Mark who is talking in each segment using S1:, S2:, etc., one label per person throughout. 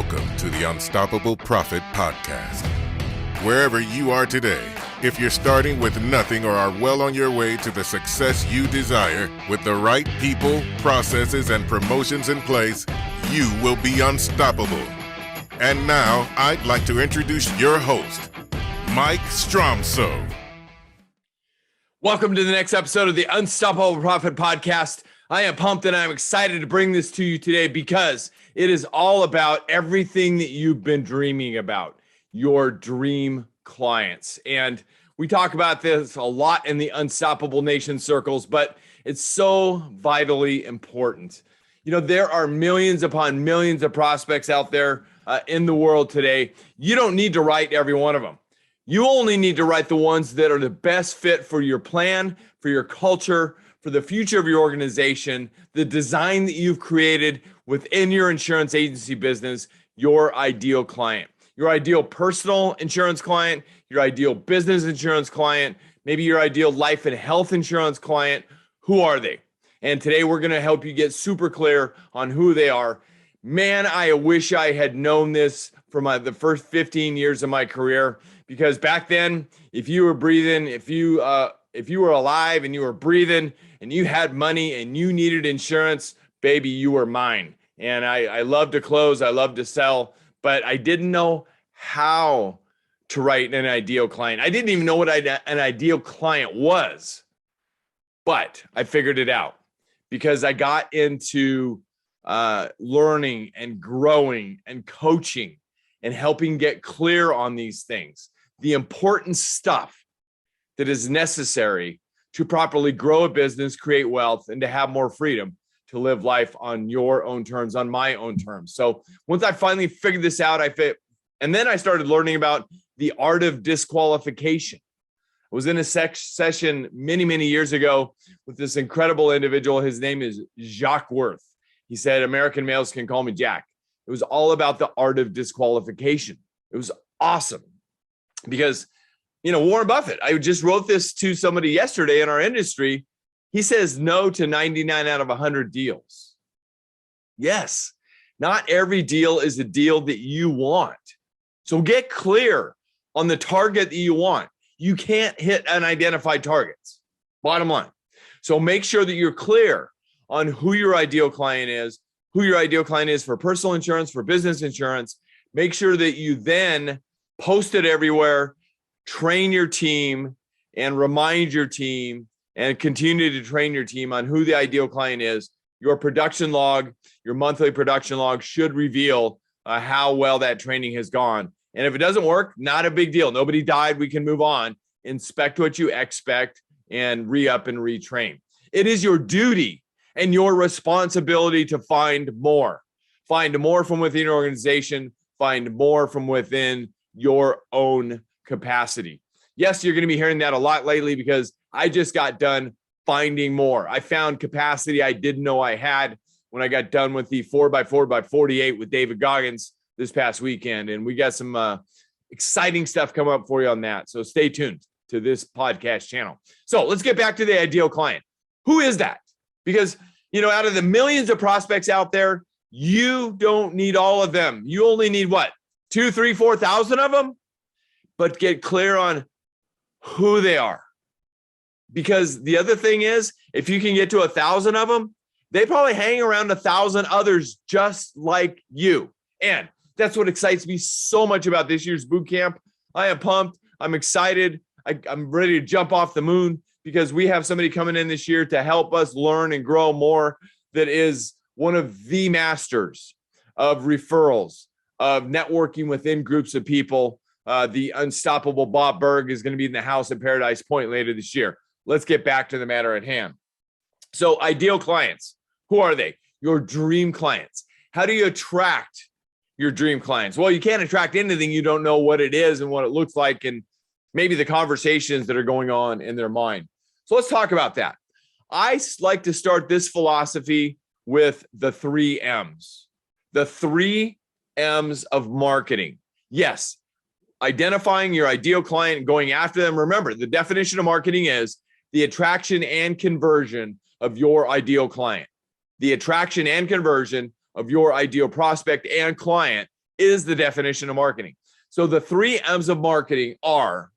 S1: Welcome to the Unstoppable Profit Podcast. Wherever you are today, if you're starting with nothing or are well on your way to the success you desire, with the right people, processes, and promotions in place, you will be unstoppable. And now, I'd like to introduce your host, Mike Stromsoe.
S2: Welcome to the next episode of the Unstoppable Profit Podcast. I am pumped and I'm excited to bring this to you today because it is all about everything that you've been dreaming about, your dream clients. And we talk about this a lot in the Unstoppable Nation circles, but it's so vitally important. You know, there are millions upon millions of prospects out there in the world today. You don't need to write every one of them. You only need to write the ones that are the best fit for your plan, for your culture, for the future of your organization, the design that you've created within your insurance agency business, your ideal client, your ideal personal insurance client, your ideal business insurance client, maybe your ideal life and health insurance client. Who are they? And today we're going to help you get super clear on who they are. Man, I wish I had known this for the first 15 years of my career, because back then, if you were breathing, if you were alive and you were breathing and you had money and you needed insurance, baby, you were mine. And I love to close, I love to sell, but I didn't know how to write an ideal client. I didn't even know what an ideal client was, but I figured it out because I got into learning and growing and coaching and helping get clear on these things, the important stuff that is necessary to properly grow a business, create wealth, and to have more freedom to live life on your own terms, on my own terms. So once I finally figured this out, and then I started learning about the Art of Disqualification. I was in a session many, many years ago with this incredible individual. His name is Jacques Worth. He said, American males can call me Jack. It was all about the art of disqualification. It was awesome because, you know, Warren Buffett, I just wrote this to somebody yesterday in our industry. He says no to 99 out of 100 deals. Yes, not every deal is a deal that you want. So get clear on the target that you want. You can't hit unidentified targets, bottom line. So make sure that you're clear on who your ideal client is, for personal insurance, for business insurance. Make sure that you then post it everywhere, train your team and remind your team and continue to train your team on who the ideal client is. Your production log, your monthly production log should reveal how well that training has gone. And if it doesn't work, not a big deal. Nobody died. We can move on. Inspect what you expect and re-up and retrain. It is your duty and your responsibility to find more. Find more from within your organization. Find more from within your own capacity. Yes, you're going to be hearing that a lot lately because I just got done finding more. I found capacity I didn't know I had when I got done with the 4x4x48 with David Goggins this past weekend. And we got some exciting stuff coming up for you on that. So stay tuned to this podcast channel. So let's get back to the ideal client. Who is that? Because, you know, out of the millions of prospects out there, you don't need all of them. You only need what? 2, 3, 4,000 of them? But get clear on who they are. Because the other thing is, if you can get to 1,000 of them, they probably hang around 1,000 others just like you. And that's what excites me so much about this year's boot camp. I am pumped. I'm excited. I'm ready to jump off the moon because we have somebody coming in this year to help us learn and grow more, that is one of the masters of referrals, of networking within groups of people. The unstoppable Bob Berg is going to be in the house at Paradise Point later this year. Let's get back to the matter at hand. So ideal clients, who are they? Your dream clients. How do you attract your dream clients? Well, you can't attract anything you don't know what it is and what it looks like and maybe the conversations that are going on in their mind. So let's talk about that. I like to start this philosophy with the 3 M's. The 3 M's of marketing. Yes, identifying your ideal client and going after them. Remember, the definition of marketing is the attraction and conversion of your ideal client. The attraction and conversion of your ideal prospect and client is the definition of marketing. So the 3 M's of marketing are,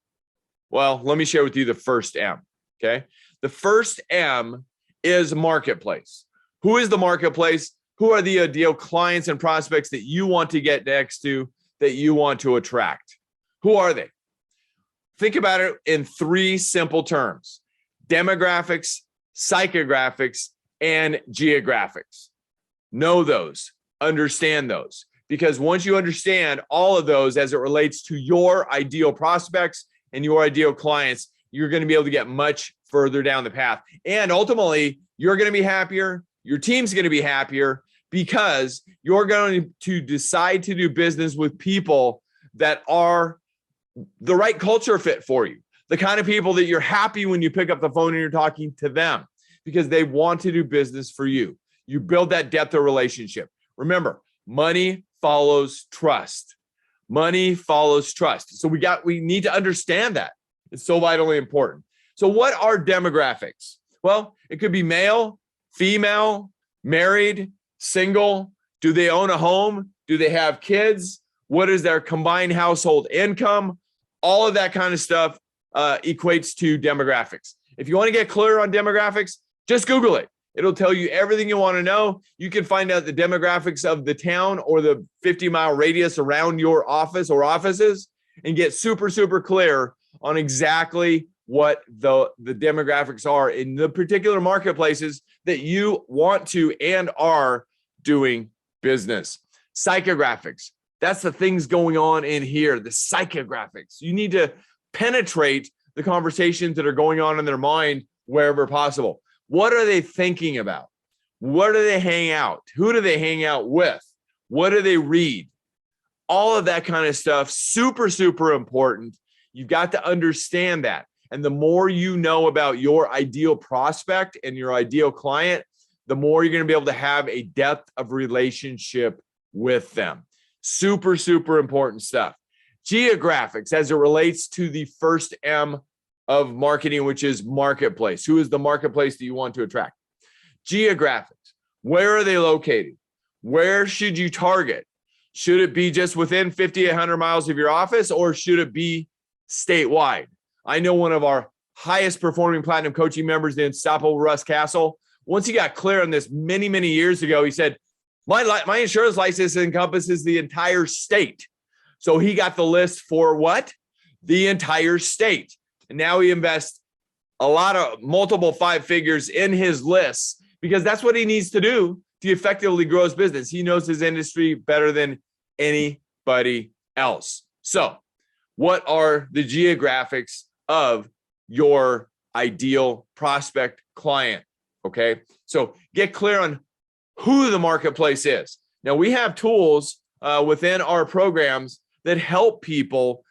S2: well, let me share with you the first M. Okay. The first M is marketplace. Who is the marketplace? Who are the ideal clients and prospects that you want to get next to, that you want to attract? Who are they? Think about it in 3 simple terms: demographics, psychographics, and geographics. Know those, understand those, because once you understand all of those as it relates to your ideal prospects and your ideal clients, you're going to be able to get much further down the path. And ultimately, you're going to be happier. Your team's going to be happier because you're going to decide to do business with people that are the right culture fit for you. The kind of people that you're happy when you pick up the phone and you're talking to them because they want to do business for you. You build that depth of relationship. Remember, money follows trust. Money follows trust. So we need to understand that. It's so vitally important. So what are demographics? Well, it could be male, female, married, single. Do they own a home? Do they have kids? What is their combined household income? All of that kind of stuff equates to demographics. If you want to get clear on demographics, just Google it. It'll tell you everything you want to know. You can find out the demographics of the town or the 50-mile radius around your office or offices and get super, super clear on exactly what the demographics are in the particular marketplaces that you want to and are doing business. Psychographics. That's the things going on in here, the psychographics. You need to penetrate the conversations that are going on in their mind wherever possible. What are they thinking about? Where do they hang out? Who do they hang out with? What do they read? All of that kind of stuff, super, super important. You've got to understand that. And the more you know about your ideal prospect and your ideal client, the more you're going to be able to have a depth of relationship with them. Super, super important stuff. Geographics, as it relates to the first M of marketing, which is marketplace. Who is the marketplace that you want to attract? Geographics. Where are they located? Where should you target? Should it be just within 50, 100 miles of your office, or should it be statewide? I know one of our highest performing platinum coaching members, the Unstoppable Russ Castle, once he got clear on this many, many years ago, he said, my insurance license encompasses the entire state. So he got the list for what? The entire state. And now he invests a lot of multiple 5 figures in his lists because that's what he needs to do to effectively grow his business. He knows his industry better than anybody else. So what are the geographics of your ideal prospect client? Okay. So get clear on who the marketplace is. Now we have tools within our programs that help people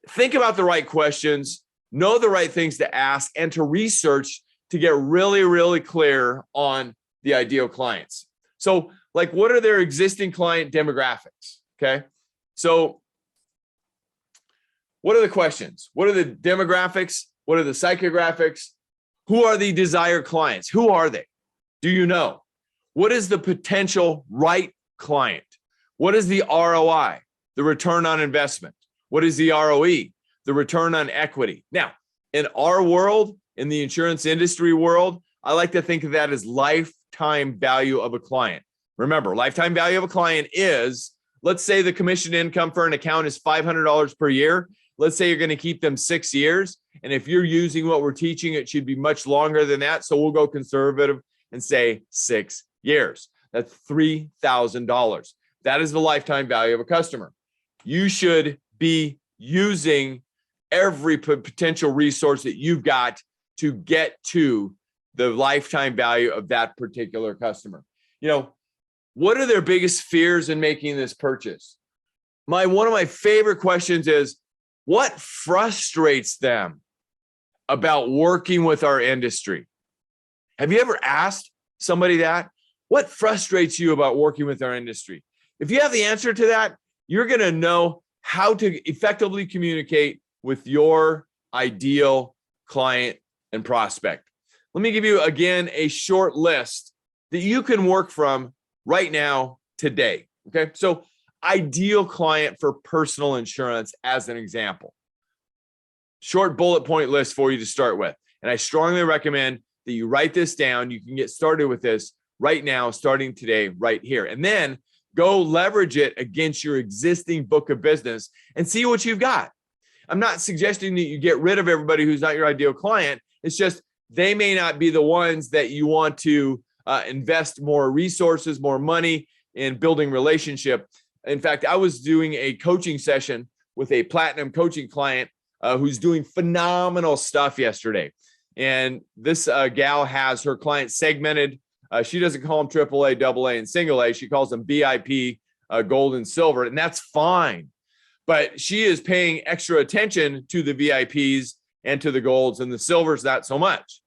S2: think about the right questions, know the right things to ask, and to research to get really, really clear on the ideal clients. So like, what are their existing client demographics? Okay. So what are the questions? What are the demographics? What are the psychographics? Who are the desired clients? Who are they? Do you know? What is the potential right client? What is the ROI, the return on investment? What is the ROE, the return on equity? Now, in our world, in the insurance industry world, I like to think of that as lifetime value of a client. Remember, lifetime value of a client is, let's say the commission income for an account is $500 per year. Let's say you're going to keep them 6 years. And if you're using what we're teaching, it should be much longer than that. So we'll go conservative and say 6 years. That's $3,000. That is the lifetime value of a customer. You should be using every potential resource that you've got to get to the lifetime value of that particular customer. You know, what are their biggest fears in making this purchase? One of my favorite questions is, what frustrates them about working with our industry? Have you ever asked somebody that? What frustrates you about working with our industry? If you have the answer to that, you're going to know how to effectively communicate with your ideal client and prospect. Let me give you, again, a short list that you can work from right now, today. Okay. So ideal client for personal insurance as an example. Short bullet point list for you to start with. And I strongly recommend that you write this down. You can get started with this right now, starting today, right here. And then go leverage it against your existing book of business and see what you've got. I'm not suggesting that you get rid of everybody who's not your ideal client. It's just they may not be the ones that you want to invest more resources, more money in building relationship. In fact, I was doing a coaching session with a platinum coaching client who's doing phenomenal stuff yesterday. And this gal has her clients segmented. She doesn't call them AAA, AA, and single A. She calls them VIP, gold, and silver. And that's fine. But she is paying extra attention to the VIPs and to the golds, and the silvers not so much,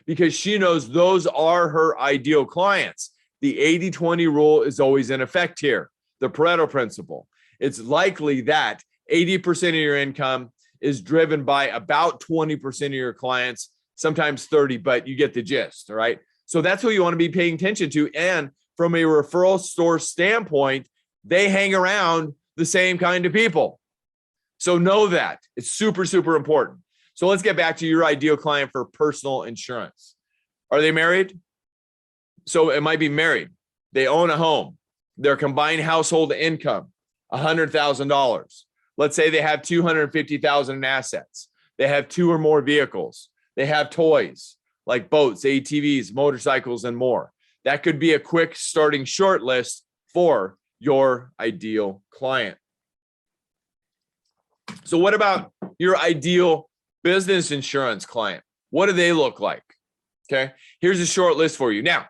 S2: because she knows those are her ideal clients. The 80-20 rule is always in effect here, the Pareto principle. It's likely that 80% of your income is driven by about 20% of your clients, sometimes 30, but you get the gist, all right? So that's who you want to be paying attention to. And from a referral source standpoint, they hang around the same kind of people. So know that. It's super, super important. So let's get back to your ideal client for personal insurance. Are they married? So it might be married. They own a home. Their combined household income, $100,000. Let's say they have $250,000 in assets. They have 2 or more vehicles. They have toys like boats, ATVs, motorcycles, and more. That could be a quick starting short list for your ideal client. So what about your ideal business insurance client? What do they look like? Okay, here's a short list for you. Now,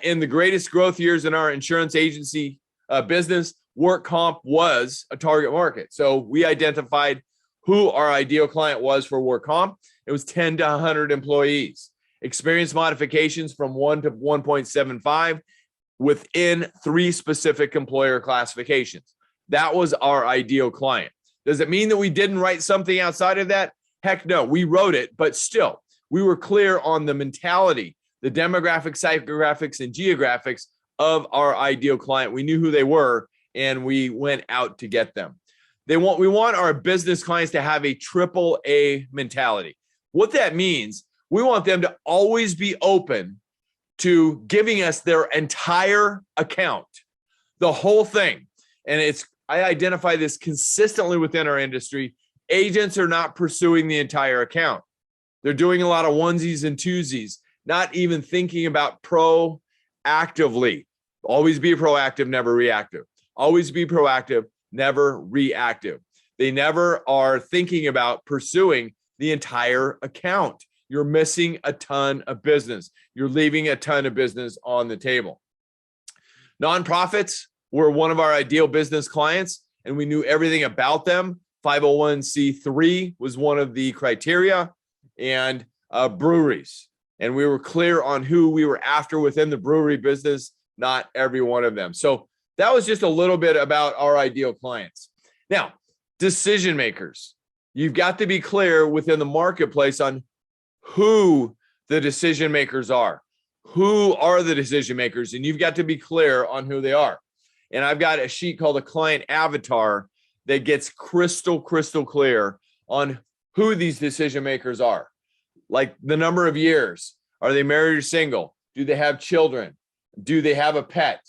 S2: in the greatest growth years in our insurance agency business, work comp was a target market. So we identified who our ideal client was for work comp. It was 10 to 100 employees. Experience modifications from 1 to 1.75 within 3 specific employer classifications. That was our ideal client. Does it mean that we didn't write something outside of that? Heck no, we wrote it, but still, we were clear on the mentality, the demographics, psychographics, and geographics of our ideal client. We knew who they were, and we went out to get them. We want our business clients to have a AAA mentality. What that means, we want them to always be open to giving us their entire account, the whole thing. And I identify this consistently within our industry. Agents are not pursuing the entire account. They're doing a lot of onesies and twosies, not even thinking about proactively. Always be proactive, never reactive. Always be proactive, never reactive. They never are thinking about pursuing the entire account. You're missing a ton of business. You're leaving a ton of business on the table. Nonprofits were one of our ideal business clients, and we knew everything about them. 501c3 was one of the criteria, and breweries. And we were clear on who we were after within the brewery business, not every one of them. So that was just a little bit about our ideal clients. Now, decision makers. You've got to be clear within the marketplace on who the decision makers are. Who are the decision makers? And you've got to be clear on who they are. And I've got a sheet called a client avatar that gets crystal clear on who these decision makers are. Like the number of years. Are they married or single? Do they have children? Do they have a pet?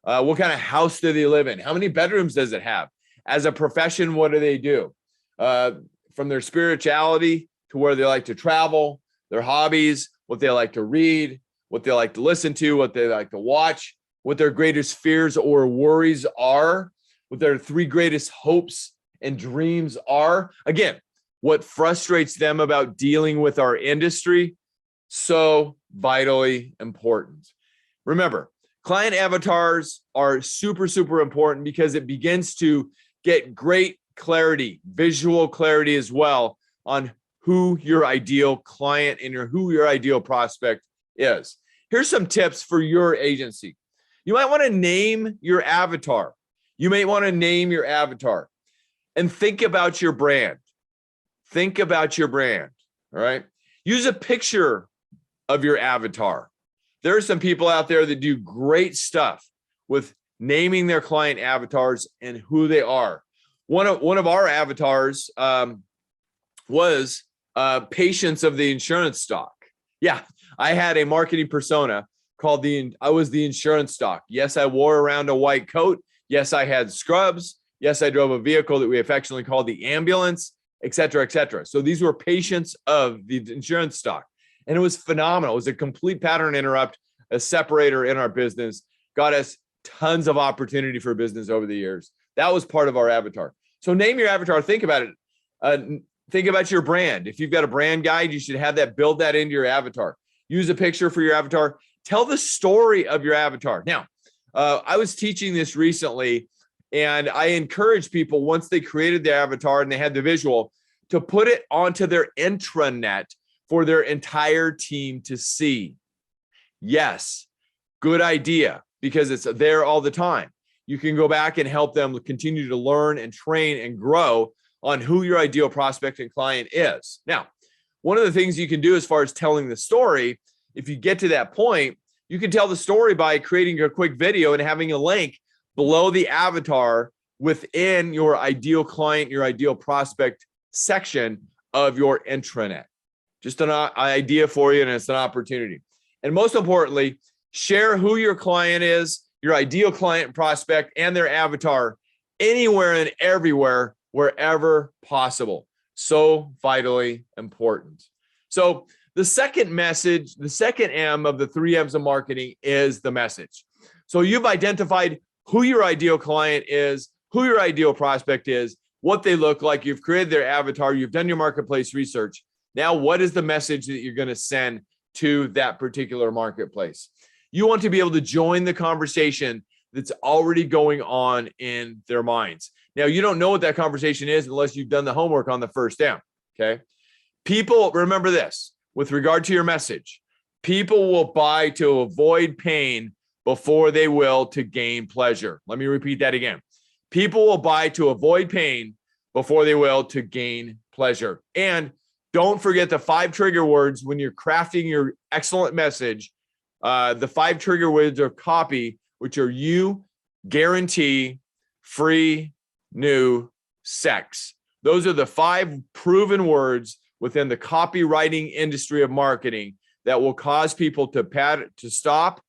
S2: What kind of house do they live in? How many bedrooms does it have? As a profession, what do they do? From their spirituality to where they like to travel, their hobbies, what they like to read, what they like to listen to, what they like to watch, what their greatest fears or worries are, what their 3 greatest hopes and dreams are. Again, what frustrates them about dealing with our industry, so vitally important. Remember, client avatars are super important because it begins to get great clarity, visual clarity as well on who your ideal client and who your ideal prospect is. Here's some tips for your agency. You might want to name your avatar. You may want to name your avatar and think about your brand. Think about your brand, all right? Use a picture of your avatar. There are some people out there that do great stuff with naming their client avatars and who they are. One of our avatars was patients of the insurance stock. Yeah, I had a marketing persona called I was the insurance stock. Yes, I wore around a white coat. Yes, I had scrubs. Yes, I drove a vehicle that we affectionately called the ambulance, et cetera, et cetera. So these were patients of the insurance stock. And it was phenomenal. It was a complete pattern interrupt, a separator in our business, got us tons of opportunity for business over the years. That was part of our avatar. So name your avatar. Think about it. Think about your brand. If you've got a brand guide, you should have that, build that into your avatar. Use a picture for your avatar. Tell the story of your avatar. Now, I was teaching this recently, and I encouraged people, once they created their avatar and they had the visual, to put it onto their intranet for their entire team to see. Yes, good idea, because it's there all the time. You can go back and help them continue to learn and train and grow on who your ideal prospect and client is. Now, one of the things you can do as far as telling the story, if you get to that point, you can tell the story by creating a quick video and having a link below the avatar within your ideal client, your ideal prospect section of your intranet. Just an idea for you, and it's an opportunity. And most importantly, share who your client is, your ideal client prospect, and their avatar anywhere and everywhere, wherever possible. So vitally important. So the second message, the second M of the 3 M's of marketing is the message. So you've identified who your ideal client is, who your ideal prospect is, what they look like. You've created their avatar. You've done your marketplace research. Now, what is the message that you're going to send to that particular marketplace? You want to be able to join the conversation that's already going on in their minds. Now, you don't know what that conversation is unless you've done the homework on the first M, okay? People, remember this, with regard to your message, people will buy to avoid pain before they will to gain pleasure. Let me repeat that again. People will buy to avoid pain before they will to gain pleasure. And don't forget the 5 trigger words when you're crafting your excellent message. The 5 trigger words of copy, which are you, guarantee, free, new, sex. Those are the 5 proven words within the copywriting industry of marketing that will cause people to stop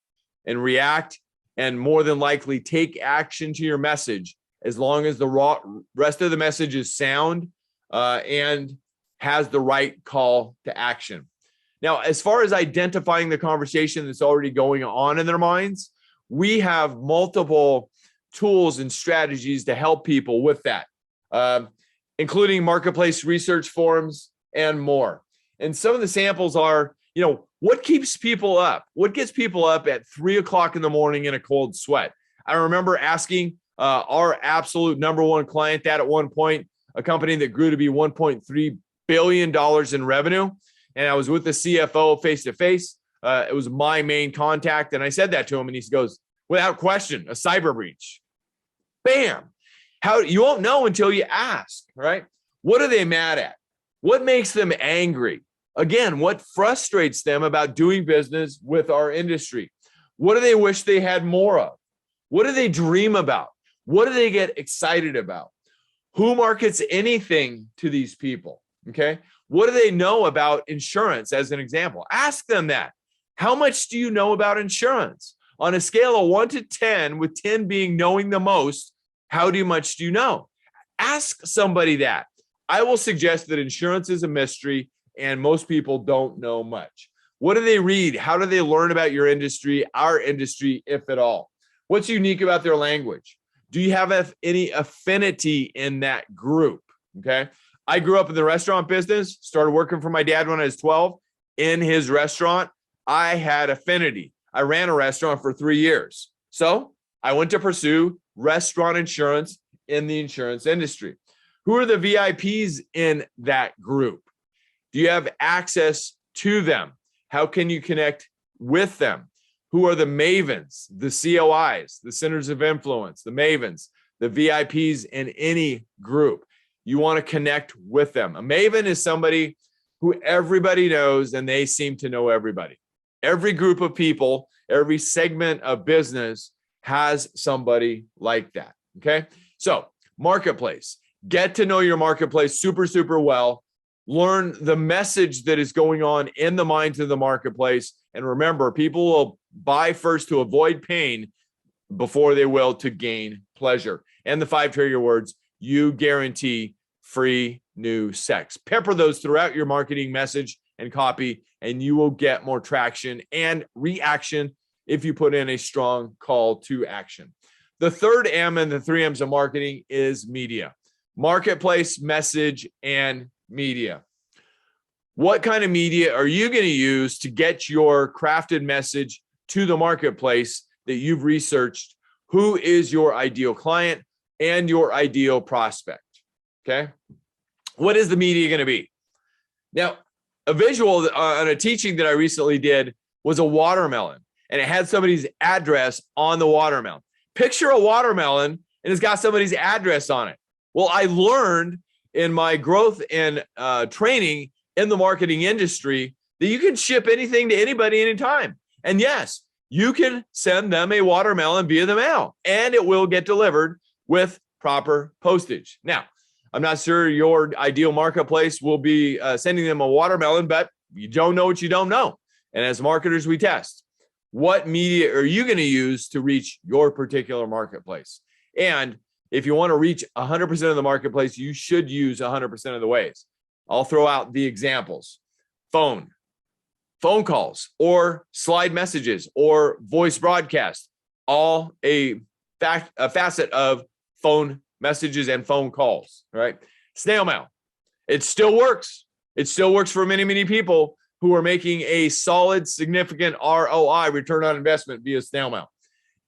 S2: and react, and more than likely take action to your message, as long as the rest of the message is sound and has the right call to action. Now, as far as identifying the conversation that's already going on in their minds, we have multiple tools and strategies to help people with that, including marketplace research forums and more. And some of the samples are, what keeps people up? What gets people up at 3 o'clock in the morning in a cold sweat? I remember asking our absolute number one client that at one point, a company that grew to be $1.3 billion in revenue. And I was with the CFO face to face. It was my main contact. And I said that to him, and he goes, without question, a cyber breach. Bam. You won't know until you ask, right? What are they mad at? What makes them angry? Again, what frustrates them about doing business with our industry? What do they wish they had more of? What do they dream about? What do they get excited about? Who markets anything to these people? Okay. What do they know about insurance, as an example? Ask them that. How much do you know about insurance? On a scale of 1 to 10, with 10 being knowing the most, how much do you know? Ask somebody that. I will suggest that insurance is a mystery and most people don't know much. What do they read? How do they learn about your industry, our industry, if at all? What's unique about their language? Do you have any affinity in that group? Okay. I grew up in the restaurant business, started working for my dad when I was 12. In his restaurant, I had affinity. I ran a restaurant for 3 years. So I went to pursue restaurant insurance in the insurance industry. Who are the VIPs in that group? Do you have access to them? How can you connect with them? Who are the mavens, the COIs, the centers of influence, the mavens, the VIPs in any group? You want to connect with them. A maven is somebody who everybody knows and they seem to know everybody. Every group of people, every segment of business has somebody like that. Okay. So marketplace, get to know your marketplace super, super well. Learn the message that is going on in the minds of the marketplace. And remember, people will buy first to avoid pain before they will to gain pleasure. And the 5 trigger words, you guarantee free new sex. Pepper those throughout your marketing message and copy, and you will get more traction and reaction if you put in a strong call to action. The third M and the 3 M's of marketing is media. Marketplace, message, and media. What kind of media are you going to use to get your crafted message to the marketplace that you've researched? Who is your ideal client and your ideal prospect? Okay. What is the media going to be? Now, a visual on a teaching that I recently did was a watermelon, and it had somebody's address on the watermelon. Picture a watermelon and it's got somebody's address on it. Well, I learned in my growth and training in the marketing industry that you can ship anything to anybody anytime. And yes, you can send them a watermelon via the mail and it will get delivered with proper postage. Now, I'm not sure your ideal marketplace will be sending them a watermelon, but you don't know what you don't know. And as marketers, we test. What media are you going to use to reach your particular marketplace? And if you want to reach 100% of the marketplace, you should use 100% of the ways. I'll throw out the examples. Phone calls, or slide messages, or voice broadcast, all a facet of phone messages and phone calls, right? Snail mail. It still works. It still works for many, many people who are making a solid, significant ROI, return on investment, via snail mail.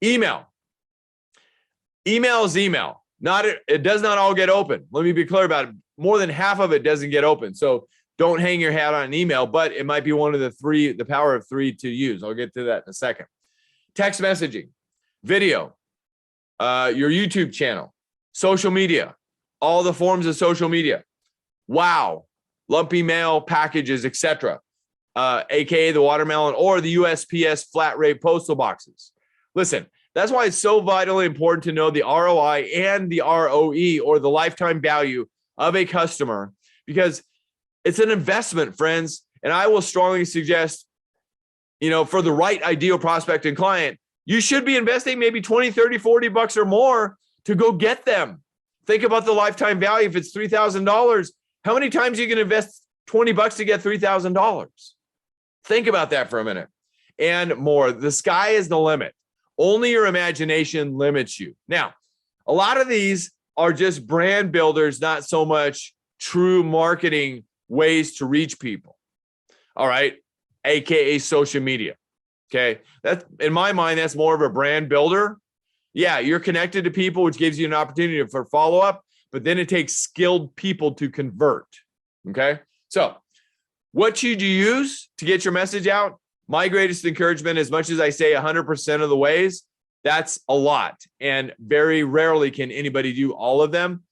S2: Email. Email is email. It does not all get open. Let me be clear about it. More than half of it doesn't get open. So don't hang your hat on an email, but it might be one of the power of 3 to use. I'll get to that in a second. Text messaging, video, your YouTube channel, social media, all the forms of social media. Wow. Lumpy mail packages, etc. AKA the watermelon, or the USPS flat rate postal boxes. Listen, that's why it's so vitally important to know the ROI and the ROE, or the lifetime value of a customer, because it's an investment, friends. And I will strongly suggest, for the right ideal prospect and client, you should be investing maybe 20, 30, 40 bucks or more to go get them. Think about the lifetime value. If it's $3,000, how many times are you going to invest 20 bucks to get $3,000? Think about that for a minute. And more. The sky is the limit. Only your imagination limits you. Now, a lot of these are just brand builders, not so much true marketing ways to reach people. All right. AKA social media. Okay. That's, in my mind, that's more of a brand builder. Yeah, you're connected to people, which gives you an opportunity for follow-up, but then it takes skilled people to convert. Okay. So what should you use to get your message out? My greatest encouragement, as much as I say 100% of the ways, that's a lot. And very rarely can anybody do all of them.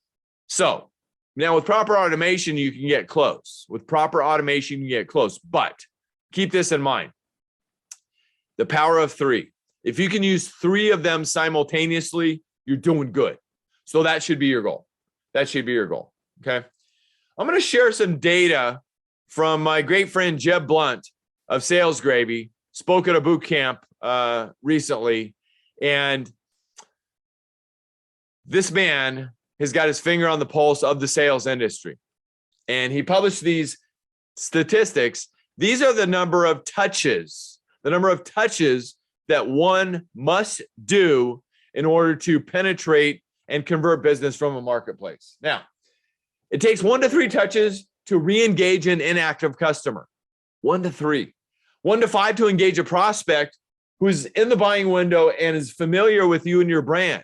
S2: So now with proper automation, you can get close. With proper automation, you get close. But keep this in mind. The power of 3. If you can use 3 of them simultaneously, you're doing good. So that should be your goal. That should be your goal. Okay. I'm going to share some data from my great friend Jeb Blunt of Sales Gravy. Spoke at a boot camp recently. And this man has got his finger on the pulse of the sales industry. And he published these statistics. These are the number of touches that one must do in order to penetrate and convert business from a marketplace. Now, it takes 1 to 3 touches to re-engage an inactive customer. 1 to 3. 1 to 5 to engage a prospect who's in the buying window and is familiar with you and your brand.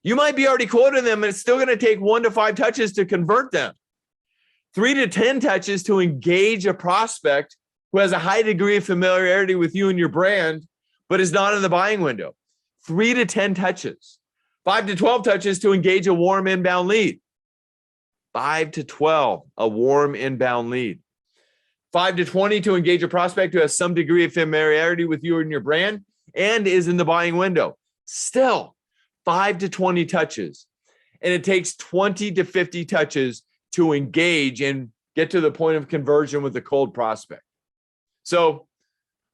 S2: You might be already quoting them, and it's still going to take 1 to 5 touches to convert them. 3 to 10 touches to engage a prospect who has a high degree of familiarity with you and your brand, but is not in the buying window. 3 to 10 touches. 5 to 12 touches to engage a warm inbound lead. 5 to 12, a warm inbound lead. 5 to 20 to engage a prospect who has some degree of familiarity with you and your brand and is in the buying window. Still 5 to 20 touches. And it takes 20 to 50 touches to engage and get to the point of conversion with a cold prospect. So,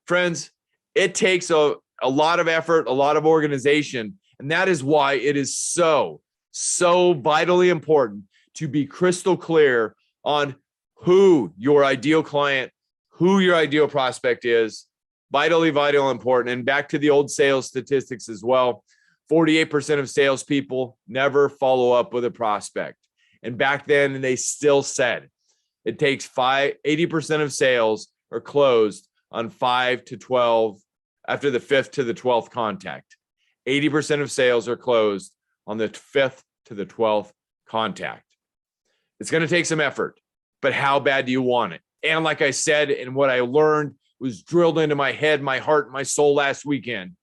S2: friends, it takes a lot of effort, a lot of organization. And that is why it is so vitally important to be crystal clear on who your ideal client, who your ideal prospect is. Vitally important. And back to the old sales statistics as well. 48% of salespeople never follow up with a prospect. And back then, they still said it takes 80% of sales are closed on 5 to 12 after the 5th to the 12th contact. 80% of sales are closed on the 5th to the 12th contact. It's going to take some effort, but how bad do you want it? And like I said, and what I learned was drilled into my head, my heart, my soul last weekend.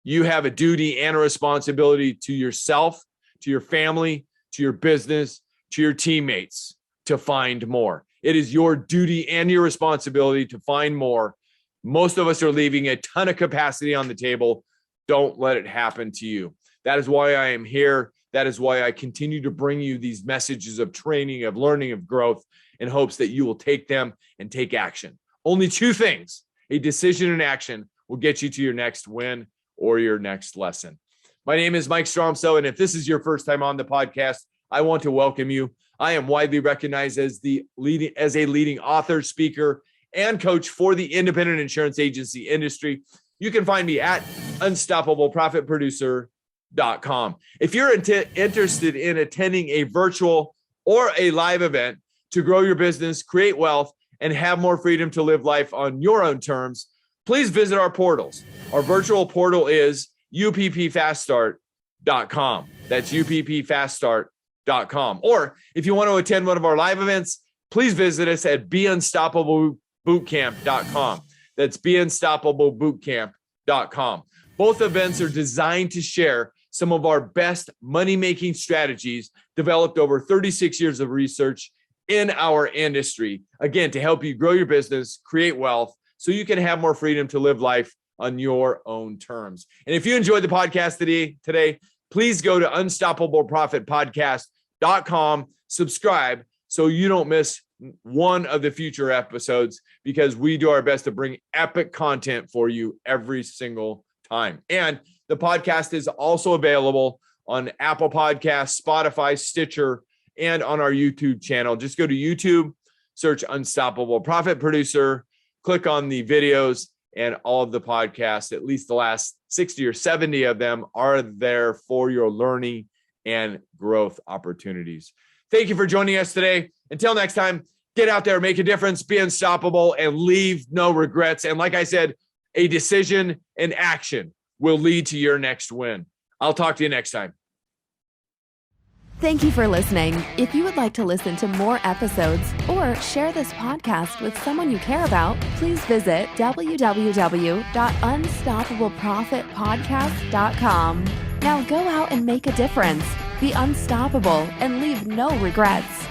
S2: You have a duty and a responsibility to yourself, to your family, to your business, to your teammates to find more. It is your duty and your responsibility to find more. Most of us are leaving a ton of capacity on the table. Don't let it happen to you. That is why I am here. That is why I continue to bring you these messages of training, of learning, of growth, in hopes that you will take them and take action. Only two things, a decision and action, will get you to your next win or your next lesson. My name is Mike Stromsoe, and if this is your first time on the podcast, I want to welcome you. I am widely recognized as a leading author, speaker, and coach for the independent insurance agency industry. You can find me at unstoppableprofitproducer.com. If you're interested in attending a virtual or a live event to grow your business, create wealth, and have more freedom to live life on your own terms, please visit our portals. Our virtual portal is uppfaststart.com. That's uppfaststart.com. Or if you want to attend one of our live events, please visit us at beunstoppablebootcamp.com. That's beunstoppablebootcamp.com. Both events are designed to share some of our best money-making strategies developed over 36 years of research in our industry. Again, to help you grow your business, create wealth, so you can have more freedom to live life on your own terms. And if you enjoyed the podcast today, please go to unstoppableprofitpodcast.com, subscribe so you don't miss one of the future episodes, because we do our best to bring epic content for you every single time. And the podcast is also available on Apple Podcasts, Spotify, Stitcher, and on our YouTube channel. Just go to YouTube, search Unstoppable Profit Producer, click on the videos, and all of the podcasts, at least the last 60 or 70 of them, are there for your learning and growth opportunities. Thank you for joining us today. Until next time, get out there, make a difference, be unstoppable, and leave no regrets. And like I said, a decision and action will lead to your next win. I'll talk to you next time.
S3: Thank you for listening. If you would like to listen to more episodes or share this podcast with someone you care about, please visit www.unstoppableprofitpodcast.com. Now go out and make a difference. Be unstoppable and leave no regrets.